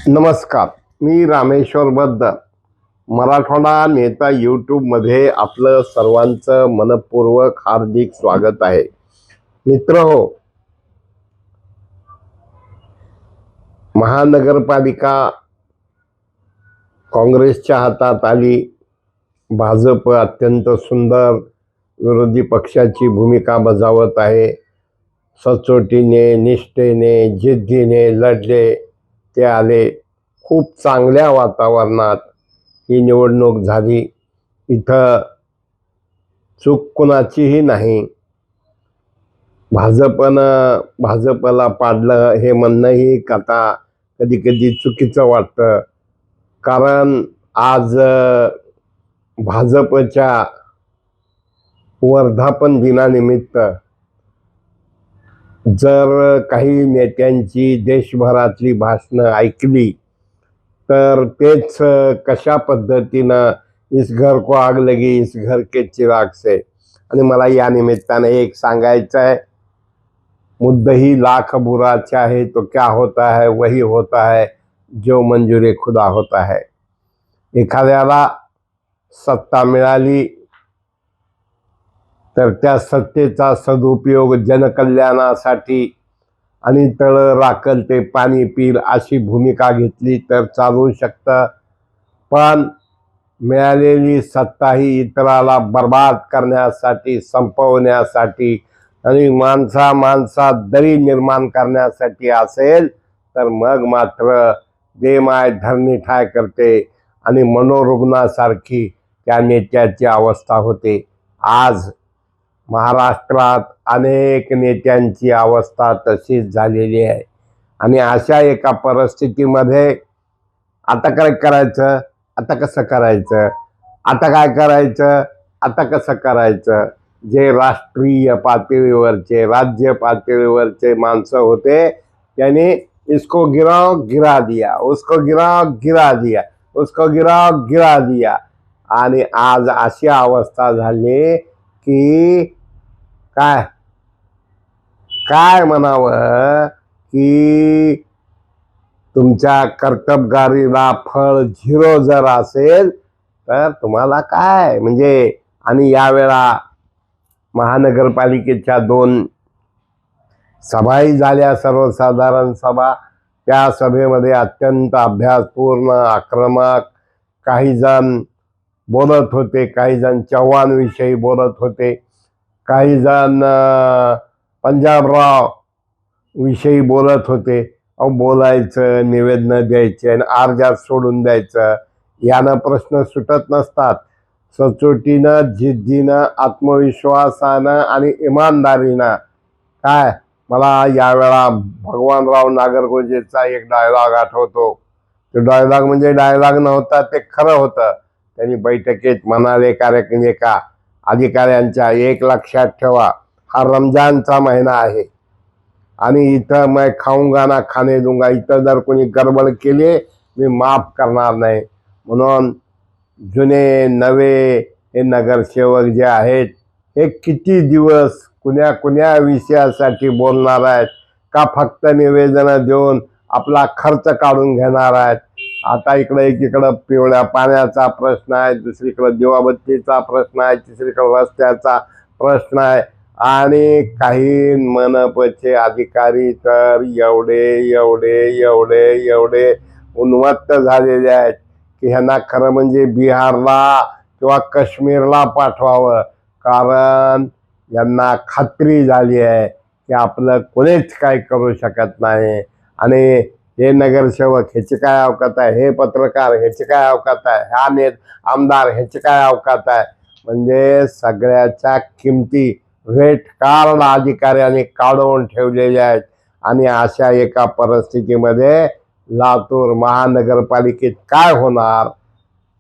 नमस्कार. मी रामेश्वर बद्दल मराठवाडा नेता यूट्यूबमध्ये आपलं सर्वांचं मनपूर्वक हार्दिक स्वागत आहे. मित्रहो, महानगरपालिका काँग्रेसच्या हातात आली. भाजप अत्यंत सुंदर विरोधी पक्षाची भूमिका बजावत आहे. सचोटीने, निष्ठेने, जिद्दीने लढले, ते आले. खूप चांगल्या वातावरणात ही निवडणूक झाली. इथं चूक कुणाचीही नाही. भाजपला पाडलं हे म्हणणंही आता कधी कधी चुकीचं वाटतं. कारण आज भाजपच्या वर्धापन दिनानिमित्त जर काही नेत्यांची देशभरातली भाषणं ऐकली तर तेच कशा पद्धतीनं इस घर को आग लगी इस घर के चिराग से. आणि मला या निमित्ताने एक सांगायचं आहे, मुद्दही लाख बुरा चाहे तो क्या होता है वही होता है जो मंजूर खुदा होता है. एखाद्याला सत्ता मिळाली तर त्या सत्तेचा सदुपयोग जनकल्याणासाठी आणि तळ राखल ते पाणी पील अशी भूमिका घेतली तर चालू शकतं. पण मिळालेली सत्ता ही इतराला बर्बाद करण्यासाठी, संपवण्यासाठी आणि माणसात दरी निर्माण करण्यासाठी असेल तर मग मात्र देमाय धरणी ठाय करते आणि मनोरुग्णासारखी त्या नेत्याची अवस्था होते. आज महाराष्ट्रात अनेक नेत्यांची अवस्था तशीच झालेली आहे. आणि अशा एका परिस्थितीमध्ये आता काय करायचं, आता कसं करायचं, आता काय करायचं, आता कसं करायचं, जे राष्ट्रीय पातळीवरचे, राज्य पातळीवरचे माणसं होते त्यांनी इसको गिराव गिरा दिया, उसको गिराव गिरा दिया, उसको गिराव गिरा दिया. आणि आज अशी अवस्था झाली की काय काय म्हणावं, की तुमच्या कर्तबगारीला फळ 0 जर असेल तर तुम्हाला काय म्हणजे. आणि यावेळा महानगरपालिकेच्या 2 सभाही झाल्या, सर्वसाधारण सभा. त्या सभेमध्ये अत्यंत अभ्यासपूर्ण, आक्रमक काही जण बोलत होते, काही जण चव्हाणविषयी बोलत होते, काही जण पंजाबराव विषयी बोलत होते. बोलायचं, निवेदन द्यायचे आणि अर्जात सोडून द्यायचं, यानं प्रश्न सुटत नसतात. सचोटीनं, जिद्दीनं, आत्मविश्वासानं आणि इमानदारीनं काय. मला यावेळा भगवानराव नागरगोजेचा एक डायलॉग आठवतो. तो डायलॉग म्हणजे डायलॉग नव्हता, ते खरं होतं. त्यांनी बैठकीत म्हणाले एका अधिकाऱ्यांच्या, एक लक्षात ठेवा, हा रमजानचा महिना आहे आणि इथं मैं खाऊंगा ना खाने दूंगा, इथं जर कोणी गडबड केली मी माफ करणार नाही. म्हणून जुने नवे हे नगरसेवक जे आहेत हे किती दिवस कुण्या विषयासाठी बोलणार आहेत का फक्त निवेदनं देऊन आपला खर्च काढून घेणार आहेत. आता एकीकडं पिवळ्या पाण्याचा प्रश्न आहे, दुसरीकडे दिवाबत्तीचा प्रश्न आहे, तिसरीकडे रस्त्याचा प्रश्न आहे. आणि काही मनपाचे अधिकारी तर एवढे उन्मत्त झालेले आहेत की ह्यांना खरं म्हणजे बिहारला किंवा काश्मीरला पाठवावं. कारण यांना खात्री झाली आहे की आपलं कोणीच काय करू शकत नाही. आणि हे नगरसेवक ह्याची काय अवकात आहे, हे पत्रकार ह्याची काय अवकात आहे, हा आमदार ह्याची काय अवकात आहे. म्हणजे सगळ्याच्या किमती रेट कार्ड अधिकाऱ्यांनी काढून ठेवलेल्या आहेत. आणि अशा एका परिस्थितीमध्ये लातूर महानगरपालिकेत काय होणार,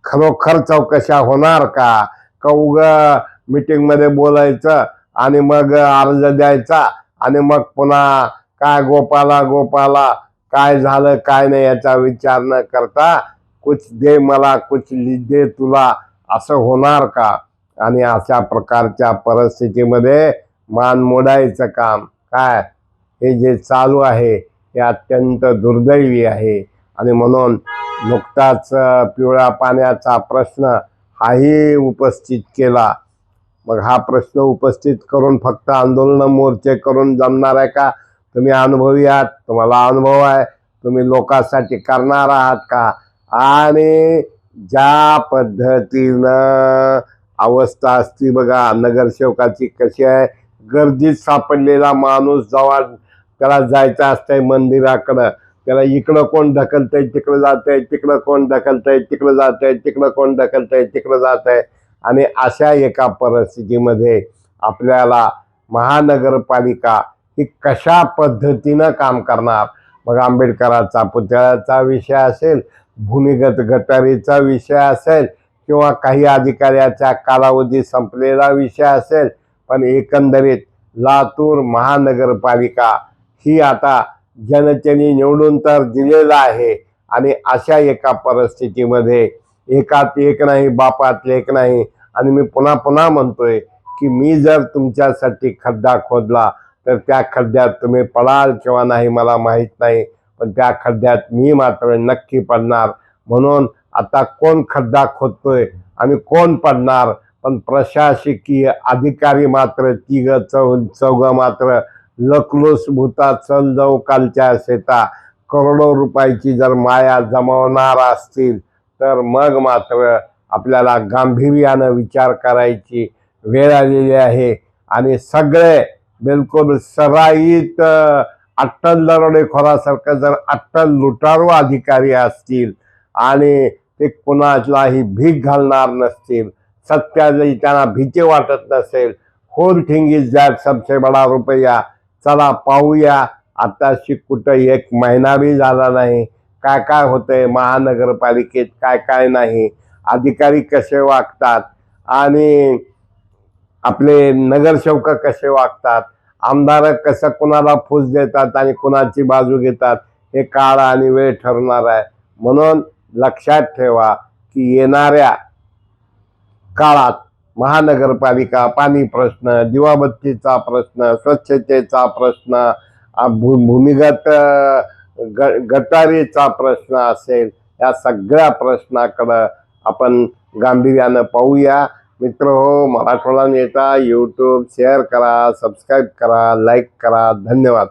खरोखर चौकशा होणार का उगा मीटिंगमध्ये बोलायचं आणि मग अर्ज द्यायचा आणि मग पुन्हा काय गोपाला काय झालं काय नाही याचा विचार न करता कुछ दे मला कुछ दे तुला असं होणार का. आणि अशा प्रकारच्या परिस्थितीमध्ये मान मोडायचं काम काय हे जे चालू आहे हे अत्यंत दुर्दैवी आहे. आणि म्हणून नुकताच पिवळ्या पाण्याचा प्रश्न हाही उपस्थित केला. मग हा प्रश्न उपस्थित करून फक्त आंदोलन मोर्चे करून जमणार आहे का? तुम्ही अनुभवी आहात, तुम्हाला अनुभव आहे, तुम्ही लोकांसाठी करणार आहात का? आणि ज्या पद्धतीनं अवस्था असती बघा नगरसेवकाची कशी आहे, गर्दीत सापडलेला माणूस जेव्हा त्याला जायचं असतंय मंदिराकडं, त्याला इकडं कोण ढकलतंय तिकडं जातंय, तिकडं कोण ढकलतंय तिकडं जातंय, तिकडं कोण ढकलतंय तिकडं जातंय. आणि अशा एका परिस्थितीमध्ये आपल्याला महानगरपालिका ही कशा पद्धतीनं काम करणार? मग आंबेडकरांचा पुतळ्याचा विषय असेल, भूमिगत गटारीचा विषय असेल, किंवा काही अधिकाऱ्याचा कालावधी संपलेला विषय असेल, पण एकंदरीत लातूर महानगरपालिका ही आता जनतेने निवडून तर दिलेला आहे. आणि अशा एका परिस्थितीमध्ये एकात एक नाही बापात एक नाही. आणि मी पुन्हा पुन्हा म्हणतोय की मी जर तुमच्यासाठी खड्डा खोदला तर त्या खड्ड्यात तुम्ही पडाल किंवा नाही मला माहीत नाही, पण त्या खड्ड्यात मी मात्र नक्की पडणार. म्हणून आता कोण खड्डा खोदतोय आणि कोण पडणार, पण प्रशासकीय अधिकारी मात्र चौघ मात्र लकलूस भूता चल जाऊ कालच्या शेता. करोडो रुपयाची जर माया जमवणार असतील तर मग मात्र आपल्याला गांभीर्यानं विचार करायची वेळ आलेली आहे. आणि सगळे बिलकुल सराईत अट्टल दरोडेखोरासारखं जर अट्टल लुटारू अधिकारी असतील आणि ते कुणालाही भीक घालणार नसतील, सत्याची त्यांना भीती वाटत नसेल, होल थिंग इज दॅट सबसे बडा रुपया, चला पाहूया आताशी कुठं एक महिना बी झाला नाही काय काय होतंय महानगरपालिकेत, काय काय नाही, अधिकारी कसे वागतात आणि आपले नगरसेवक कसे वागतात, आमदार कसं कुणाला फूस देतात आणि कुणाची बाजू घेतात, हे काळ आणि वेळ ठरणार आहे. म्हणून लक्षात ठेवा की येणाऱ्या काळात महानगरपालिका पाणी प्रश्न, दिवाबत्तीचा प्रश्न, स्वच्छतेचा प्रश्न, भूमिगत गटारीचा प्रश्न असेल, या सगळ्या प्रश्नाकडं आपण गांभीर्यानं पाहूया. मित्र हो, मराठवाडा नेता यूट्यूब शेअर करा, सबस्क्राईब करा, लाईक करा. धन्यवाद.